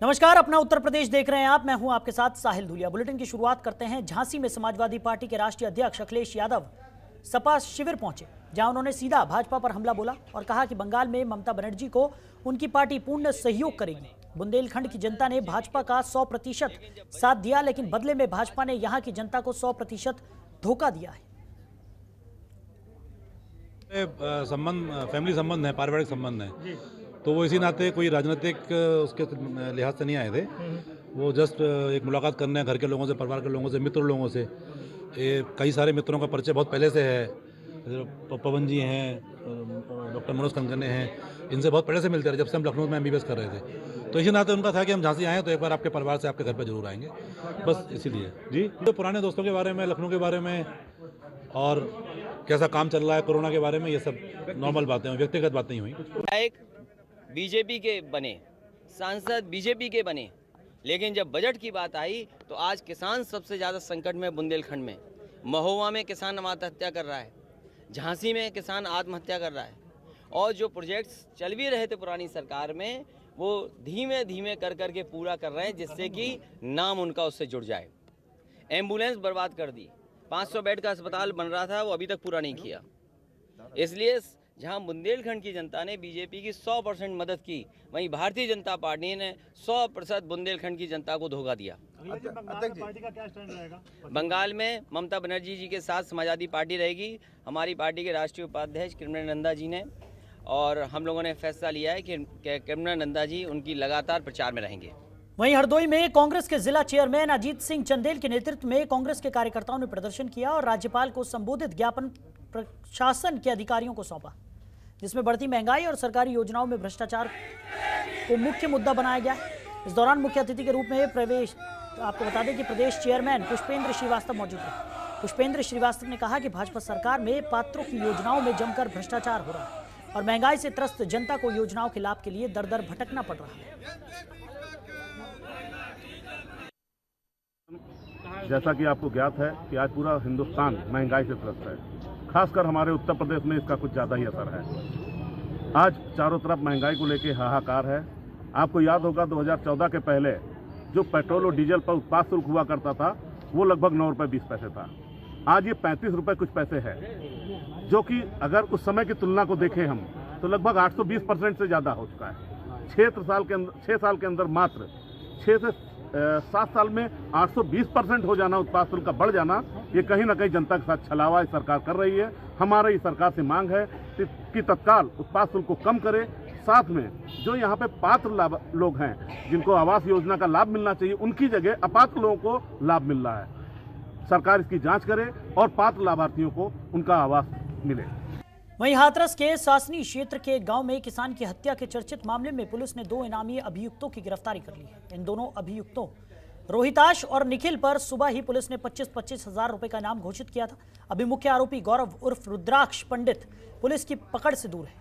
नमस्कार, अपना उत्तर प्रदेश देख रहे हैं आप। मैं हूं आपके साथ साहिल धुलिया। बुलेटिन की शुरुआत करते हैं। झांसी में समाजवादी पार्टी के राष्ट्रीय अध्यक्ष अखिलेश यादव सपा शिविर पहुंचे, जहां उन्होंने सीधा भाजपा पर हमला बोला और कहा कि बंगाल में ममता बनर्जी को उनकी पार्टी पूर्ण सहयोग करेगी। बुंदेलखंड की जनता ने भाजपा का 100% साथ दिया, लेकिन बदले में भाजपा ने यहां की जनता को 100% धोखा दिया है। संबंध फैमिली संबंध है, पारिवारिक संबंध है, तो वो इसी नाते कोई राजनीतिक उसके लिहाज से नहीं आए थे। वो जस्ट एक मुलाकात करने घर के लोगों से, परिवार के लोगों से, मित्र लोगों से। कई सारे मित्रों का परिचय बहुत पहले से है। पवन जी हैं, डॉक्टर मनोज कंगने हैं, इनसे बहुत पहले से मिलते रहे, जब से हम लखनऊ में MBBS कर रहे थे। तो इसी नाते उनका था कि हम झांसी आएँ तो एक बार आपके परिवार से आपके घर पर जरूर आएंगे, बस इसीलिए। जी, तो पुराने दोस्तों के बारे में, लखनऊ के बारे में और कैसा काम चल रहा है कोरोना के बारे में, ये सब नॉर्मल बातें हुई, व्यक्तिगत बातें ही हुई। एक बीजेपी के बने, सांसद बीजेपी के बने, लेकिन जब बजट की बात आई तो आज किसान सबसे ज़्यादा संकट में। बुंदेलखंड में, महोबा में किसान आत्महत्या कर रहा है, झांसी में किसान आत्महत्या कर रहा है, और जो प्रोजेक्ट्स चल भी रहे थे पुरानी सरकार में, वो धीमे धीमे कर करके पूरा कर रहे हैं, जिससे कि नाम उनका उससे जुड़ जाए। एम्बुलेंस बर्बाद कर दी, 500 बेड का अस्पताल बन रहा था, वो अभी तक पूरा नहीं किया। इसलिए जहां बुंदेलखंड की जनता ने बीजेपी की 100% मदद की, वहीं भारतीय जनता पार्टी ने 100% बुंदेलखंड की जनता को धोखा दिया। पार्टी का क्या स्टैंड रहेगा? बंगाल में ममता बनर्जी जी के साथ समाजवादी पार्टी रहेगी। हमारी पार्टी के राष्ट्रीय उपाध्यक्ष कृष्ण नंदा जी ने, और हम लोगों ने फैसला लिया है कि कृष्ण नंदा जी उनकी लगातार प्रचार में रहेंगे। वहीं हरदोई में कांग्रेस के जिला चेयरमैन अजीत सिंह चंदेल के नेतृत्व में कांग्रेस के कार्यकर्ताओं ने प्रदर्शन किया और राज्यपाल को संबोधित ज्ञापन प्रशासन के अधिकारियों को सौंपा, जिसमें बढ़ती महंगाई और सरकारी योजनाओं में भ्रष्टाचार को मुख्य मुद्दा बनाया गया। इस दौरान मुख्य अतिथि के रूप में आपको बता दें कि प्रदेश चेयरमैन पुष्पेंद्र श्रीवास्तव मौजूद रहे। पुष्पेंद्र श्रीवास्तव ने कहा कि भाजपा सरकार में पात्रों की योजनाओं में जमकर भ्रष्टाचार हो रहा है और महंगाई से त्रस्त जनता को योजनाओं के लाभ के लिए दर दर भटकना पड़ रहा है। जैसा कि आपको ज्ञात है कि आज पूरा हिंदुस्तान महंगाई से त्रस्त है, खासकर हमारे उत्तर प्रदेश में इसका कुछ ज़्यादा ही असर है। आज चारों तरफ महंगाई को लेकर हाहाकार है। आपको याद होगा 2014 के पहले जो पेट्रोल और डीजल पर उत्पाद शुल्क हुआ करता था, वो लगभग 9 रुपये 20 पैसे था। आज ये 35 रुपये कुछ पैसे है, जो कि अगर उस समय की तुलना को देखें हम तो लगभग 820% से ज़्यादा हो चुका है। 6 साल के अंदर मात्र 6 से 7 साल में 820% हो जाना, उत्पाद शुल्क का बढ़ जाना, ये कहीं ना कहीं जनता के साथ छलावा इस सरकार कर रही है। हमारी सरकार से मांग है कि तत्काल उत्पाद शुल्क को कम करे। साथ में जो यहाँ पे पात्र लोग हैं जिनको आवास योजना का लाभ मिलना चाहिए, उनकी जगह अपात्र लोगों को लाभ मिल रहा है। सरकार इसकी जांच करे और पात्र लाभार्थियों को उनका आवास मिले। वहीं हाथरस के सासनी क्षेत्र के गांव में किसान की हत्या के चर्चित मामले में पुलिस ने 2 इनामी अभियुक्तों की गिरफ्तारी कर ली है। इन दोनों अभियुक्तों रोहिताश और निखिल पर सुबह ही पुलिस ने 25-25 हजार रुपए का इनाम घोषित किया था। अभी मुख्य आरोपी गौरव उर्फ रुद्राक्ष पंडित पुलिस की पकड़ से दूर है।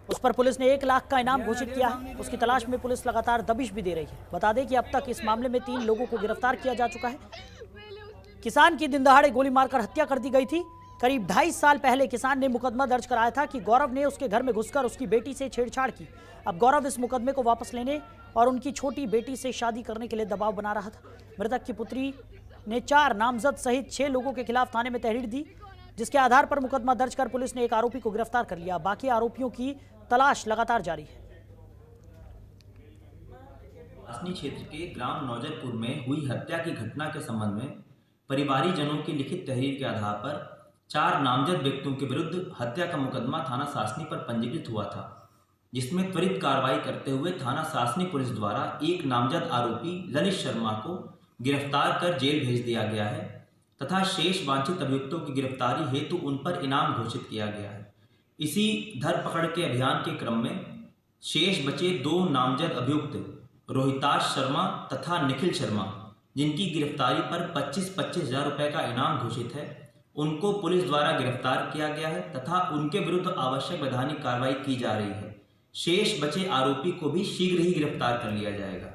उस पर पुलिस ने 1 लाख का इनाम घोषित किया है। उसकी तलाश में पुलिस लगातार दबिश भी दे रही है। बता दें कि अब तक इस मामले में 3 लोगों को गिरफ्तार किया जा चुका है। किसान की दिन दहाड़े गोली मारकर हत्या कर दी गई थी। करीब 2.5 साल पहले किसान ने मुकदमा दर्ज कराया था कि गौरव ने उसके घर में घुसकर उसकी बेटी से छेड़छाड़ की। अब गौरव इस मुकदमे को वापस लेने और उनकी छोटी बेटी से शादी करने के लिए दबाव बना रहा था। मृतक की पुत्री ने 4 नामजद सहित 6 लोगों के खिलाफ थाने में तहरीर दी, जिसके आधार पर मुकदमा दर्ज कर पुलिस ने एक आरोपी को गिरफ्तार कर लिया। बाकी आरोपियों की तलाश लगातार जारी है। सासनी क्षेत्र के ग्राम नौजरपुर में हुई हत्या की घटना के संबंध में परिवारीजनों की लिखित तहरीर के आधार पर 4 नामजद व्यक्तियों के विरुद्ध हत्या का मुकदमा थाना सासनी पर पंजीकृत हुआ था, जिसमें त्वरित कार्रवाई करते हुए थाना सासनी पुलिस द्वारा एक नामजद आरोपी ललित शर्मा को गिरफ्तार कर जेल भेज दिया गया है तथा शेष वांछित अभियुक्तों की गिरफ्तारी हेतु उन पर इनाम घोषित किया गया है। इसी धरपकड़ के अभियान के क्रम में शेष बचे 2 नामजद अभियुक्त रोहिताश शर्मा तथा निखिल शर्मा, जिनकी गिरफ्तारी पर 25-25 हजार रुपये का इनाम घोषित है, उनको पुलिस द्वारा गिरफ्तार किया गया है तथा उनके विरुद्ध आवश्यक वैधानिक कार्रवाई की जा रही है। शेष बचे आरोपी को भी शीघ्र ही गिरफ्तार कर लिया जाएगा।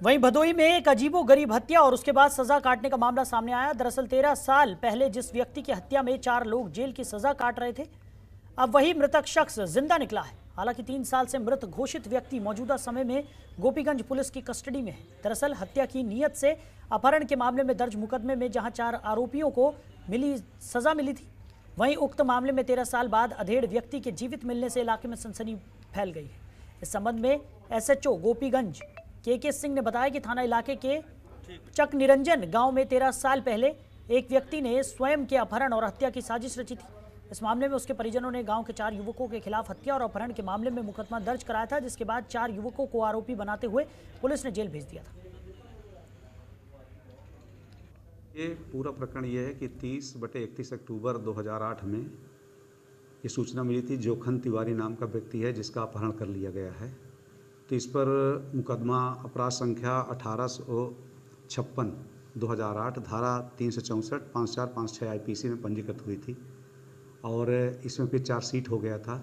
वहीं भदोही में एक अजीबोगरीब हत्या और उसके बाद सजा काटने का मामला सामने आया। दरअसल 13 साल पहले जिस व्यक्ति की हत्या में 4 लोग जेल की सजा काट रहे थे, अब वही मृतक शख्स जिंदा निकला है हालांकि 3 साल से मृत घोषित व्यक्ति मौजूदा समय में गोपीगंज पुलिस की कस्टडी में है। दरअसल हत्या की नीयत से अपहरण के मामले में दर्ज मुकदमे में जहां 4 आरोपियों को सजा मिली थी, वहीं उक्त मामले में 13 साल बाद अधेड़ व्यक्ति के जीवित मिलने से इलाके में सनसनी फैल गई है। इस संबंध में एसएचओ गोपीगंज के सिंह ने बताया कि थाना इलाके के चक निरंजन गांव में 13 साल पहले एक व्यक्ति ने स्वयं के अपहरण और हत्या की साजिश रची थी। इस मामले में उसके परिजनों ने गांव के 4 युवकों के खिलाफ हत्या और अपहरण के मामले में मुकदमा दर्ज कराया था, जिसके बाद 4 युवकों को आरोपी बनाते हुए पुलिस ने जेल भेज दिया था। ये पूरा प्रकरण ये है कि 30/31 अक्टूबर 2008 में ये सूचना मिली थी। जोखन तिवारी नाम का व्यक्ति है जिसका अपहरण कर लिया गया है। तो इस पर मुकदमा अपराध संख्या 1856 2008 धारा 364 54 56 IPC में पंजीकृत हुई थी और इसमें फिर चार्जशीट हो गया था।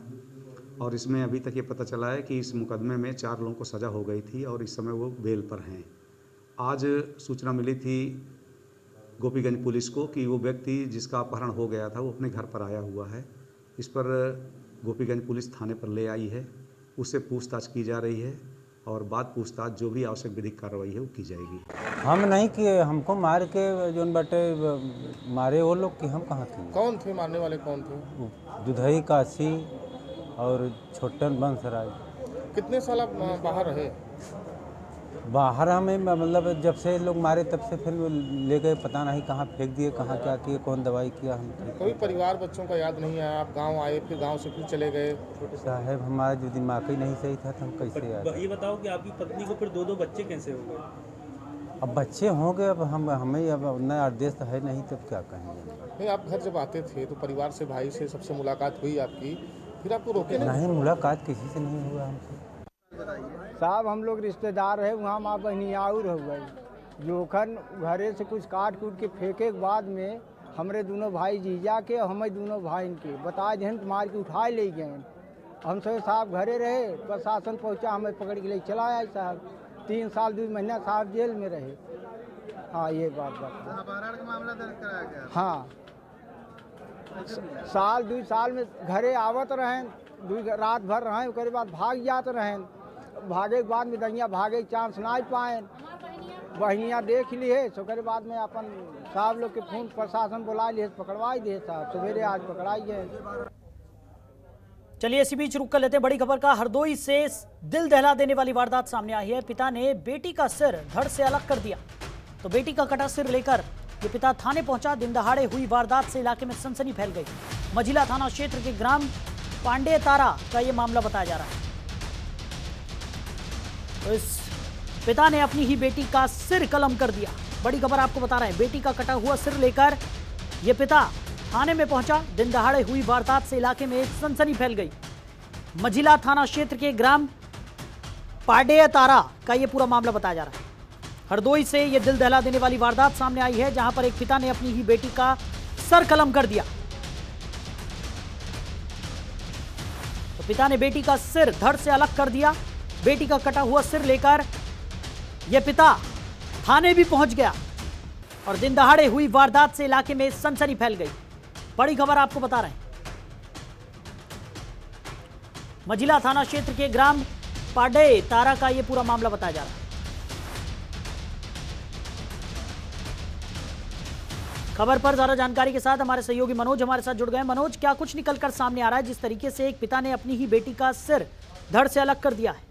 और इसमें अभी तक ये पता चला है कि इस मुकदमे में 4 लोगों को सज़ा हो गई थी और इस समय वो बेल पर हैं। आज सूचना मिली थी गोपीगंज पुलिस को कि वो व्यक्ति जिसका अपहरण हो गया था वो अपने घर पर आया हुआ है। इस पर गोपीगंज पुलिस थाने पर ले आई है, उससे पूछताछ की जा रही है और बाद पूछताछ जो भी आवश्यक विधिक कार्रवाई है वो की जाएगी। हम नहीं किए, हमको मार के जोन बटे मारे वो लोग कि हम कहाँ किए। कौन थे मारने वाले, कौन थे? दुधई काशी और छोटन बंसराज। कितने साल आप बाहर रहे? बाहर हमें मतलब जब से लोग मारे तब से फिर ले गए, पता नहीं कहाँ फेंक दिए, कहाँ क्या किए, कौन दवाई किया। हम कोई परिवार बच्चों का याद नहीं आया? आप गांव आए फिर गांव से फिर चले गए? साहब हमारा जो दिमाग ही नहीं सही था तो हम कैसे आए। ये बताओ कि आपकी पत्नी को फिर 2 बच्चे कैसे हो गए? अब बच्चे होंगे, अब हमें अब उतना आदेश तो है नहीं, तब क्या कहेंगे। नहीं, आप घर जब आते थे तो परिवार से, भाई से सबसे मुलाकात हुई आपकी, फिर आपको रोके नहीं? मुलाकात किसी से नहीं हुआ हमसे। साहब हम लोग रिश्तेदार है, वहाँ माँ बहनिया और हो गई। जोखन घरे से कुछ काट कूट के फेंके के बाद में हमरे दोनों भाई जीजा के और हमें दोनों भाई के बता जहन मार के उठाए ले गए। हम सब साहब घरे रहे, प्रशासन पहुँचा, हमें पकड़ के ले चला आए साहब। 3 साल 2 महीना साहब जेल में रहे। हाँ, ये बात अपहरण का मामला दर्ज कराया गया। हाँ, साल 2 साल में घरे आवत रहें, रात भर रहें, उसके बाद भाग जात रहें। भागे के बाद में दहिया भागे चांस नहीं पाए, बहनिया देख लिए, उसके बाद में अपन साहब लोग के फोन प्रशासन बुला लिए, पकड़वाई दिए साहब। सवेरे आज पकड़ाई गए। चलिए इसी बीच रुक कर लेते हैं बड़ी खबर का। हरदोई से दिल दहला देने वाली वारदात सामने आई है। पिता ने बेटी का सिर धड़ से अलग कर दिया, तो बेटी का कटा सिर लेकर ये पिता थाने पहुंचा। दिन दहाड़े हुई वारदात से इलाके में सनसनी फैल गई। मझिला थाना क्षेत्र के ग्राम पांडे तारा का ये मामला बताया जा रहा है। तो इस पिता ने अपनी ही बेटी का सिर कलम कर दिया। बड़ी खबर आपको बता रहे हैं, बेटी का कटा हुआ सिर लेकर ये पिता थाने में पहुंचा। दिन दहाड़े हुई वारदात से इलाके में सनसनी फैल गई। मझिला थाना क्षेत्र के ग्राम पांडे तारा का ये पूरा मामला बताया जा रहा है। हरदोई से ये दिल दहला देने वाली वारदात सामने आई है, जहां पर एक पिता ने अपनी ही बेटी का सर कलम कर दिया। तो पिता ने बेटी का सिर धड़ से अलग कर दिया। बेटी का कटा हुआ सिर लेकर यह पिता थाने भी पहुंच गया और दिन दहाड़े हुई वारदात से इलाके में सनसनी फैल गई। बड़ी खबर आपको बता रहे हैं, मझिला थाना क्षेत्र के ग्राम पांडे तारा का यह पूरा मामला बताया जा रहा है। खबर पर ज्यादा जानकारी के साथ हमारे सहयोगी मनोज हमारे साथ जुड़ गए। मनोज, क्या कुछ निकलकर सामने आ रहा है जिस तरीके से एक पिता ने अपनी ही बेटी का सिर धड़ से अलग कर दिया है?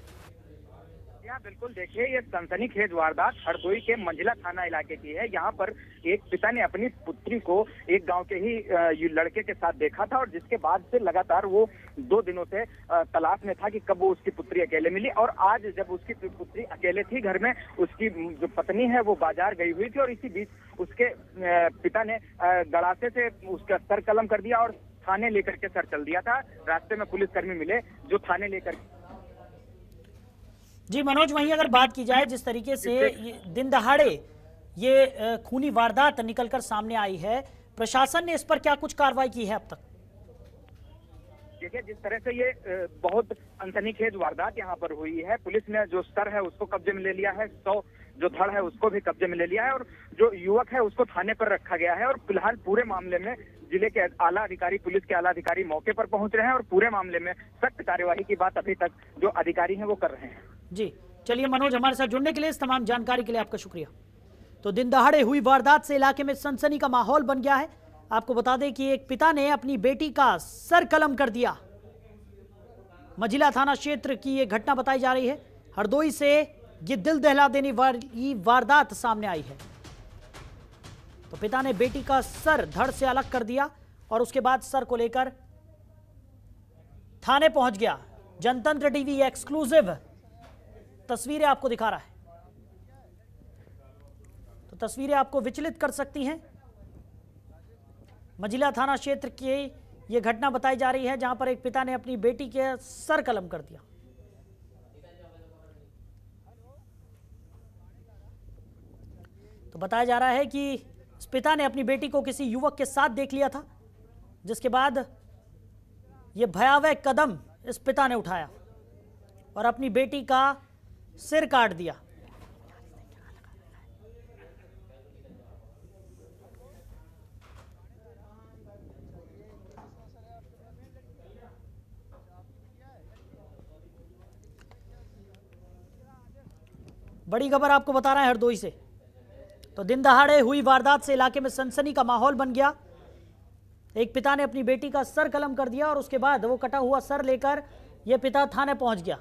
बिल्कुल, देखिए ये सनसनीखेज वारदात हरदोई के मंझिला थाना इलाके की है। यहाँ पर एक पिता ने अपनी पुत्री को एक गांव के ही लड़के के साथ देखा था और जिसके बाद से लगातार वो 2 दिनों से तलाश में था कि कब वो उसकी पुत्री अकेले मिली। और आज जब उसकी पुत्री अकेले थी घर में, उसकी जो पत्नी है वो बाजार गई हुई थी और इसी बीच उसके पिता ने गड़ासे से उसका सर कलम कर दिया और थाने लेकर के सर चल दिया था। रास्ते में पुलिसकर्मी मिले जो थाने लेकर। जी मनोज, वहीं अगर बात की जाए जिस तरीके से ये दिन दहाड़े ये खूनी वारदात निकलकर सामने आई है, प्रशासन ने इस पर क्या कुछ कार्रवाई की है अब तक? देखिए, जिस तरह से ये बहुत सनसनीखेज वारदात यहाँ पर हुई है, पुलिस ने जो सर है उसको कब्जे में ले लिया है। 100 जो धड़ है उसको भी कब्जे में ले लिया है और जो युवक है उसको थाने पर रखा गया है। और फिलहाल पूरे मामले में जिले के आला अधिकारी, पुलिस के आला अधिकारी मौके पर पहुंच रहे हैं और पूरे मामले में सख्त कार्यवाही की बात अभी तक जो अधिकारी हैं वो कर रहे हैं। जी चलिए मनोज, हमारे साथ जुड़ने के लिए, इस तमाम जानकारी के लिए आपका शुक्रिया। तो दिन दहाड़े हुई वारदात से इलाके में सनसनी का माहौल बन गया है। आपको बता दें कि एक पिता ने अपनी बेटी का सर कलम कर दिया। मझिला थाना क्षेत्र की यह घटना बताई जा रही है। हरदोई से ये दिल दहला देने वाली वारदात सामने आई है। तो पिता ने बेटी का सर धड़ से अलग कर दिया और उसके बाद सर को लेकर थाने पहुंच गया। जनतंत्र टीवी एक्सक्लूसिव तस्वीरें आपको दिखा रहा है। तो तस्वीरें आपको विचलित कर सकती हैं। मझिला थाना क्षेत्र की यह घटना बताई जा रही है जहां पर एक पिता ने अपनी बेटी के सर कलम कर दिया। तो बताया जा रहा है कि इस पिता ने अपनी बेटी को किसी युवक के साथ देख लिया था, जिसके बाद यह भयावह कदम इस पिता ने उठाया और अपनी बेटी का सिर काट दिया। बड़ी खबर आपको बता रहे हैं हरदोई से। तो दिन दहाड़े हुई वारदात से इलाके में सनसनी का माहौल बन गया। एक पिता ने अपनी बेटी का सर कलम कर दिया और उसके बाद वो कटा हुआ सर लेकर यह पिता थाने पहुंच गया।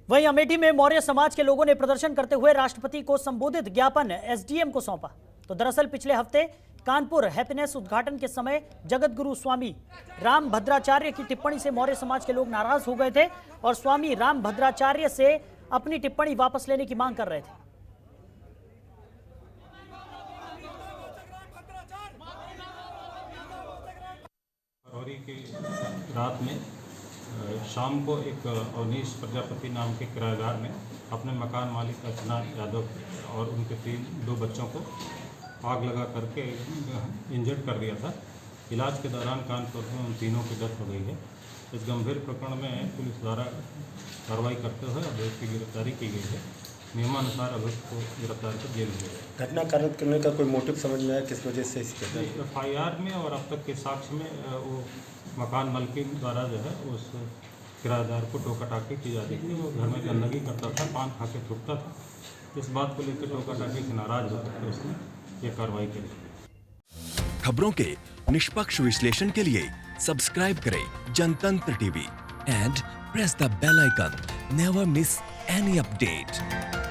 वहीं अमेठी में मौर्य समाज के लोगों ने प्रदर्शन करते हुए राष्ट्रपति को संबोधित ज्ञापन एसडीएम को सौंपा। तो दरअसल पिछले हफ्ते कानपुर हैप्पीनेस उद्घाटन के समय जगत गुरु स्वामी राम भद्राचार्य की टिप्पणी से मौर्य समाज के लोग नाराज हो गए थे और स्वामी राम भद्राचार्य से अपनी टिप्पणी वापस लेने की मांग कर रहे थे। फरवरी की रात में शाम को एक अवनीश प्रजापति नाम के किराएदार ने अपने मकान मालिक अर्चना यादव और उनके दो बच्चों को आग लगा करके इंजर्ड कर दिया था। इलाज के दौरान कानपुर में उन तीनों की डेथ हो गई है। इस गंभीर प्रकरण में पुलिस द्वारा कार्रवाई करते हुए अभियुक्त की गिरफ्तारी की गई है। नियमानुसार अभियुक्त को गिरफ्तार कर जेल भेजा गया। घटना कारण करने का कोई मोटिव समझ में आया, किस वजह से FIR में और अब तक के साक्ष्य में वो मकान मालिक द्वारा जो है उस किराएदार को टोका टाकी की जा रही थी। वो घर में गंदगी करता था, पान खा के थूकता था। इस बात को लेकर टोका टाकी से नाराज होकर के उसने ये कार्रवाई की। खबरों के निष्पक्ष विश्लेषण के लिए सब्सक्राइब करें Jantantra TV and press the bell icon. Never miss any update.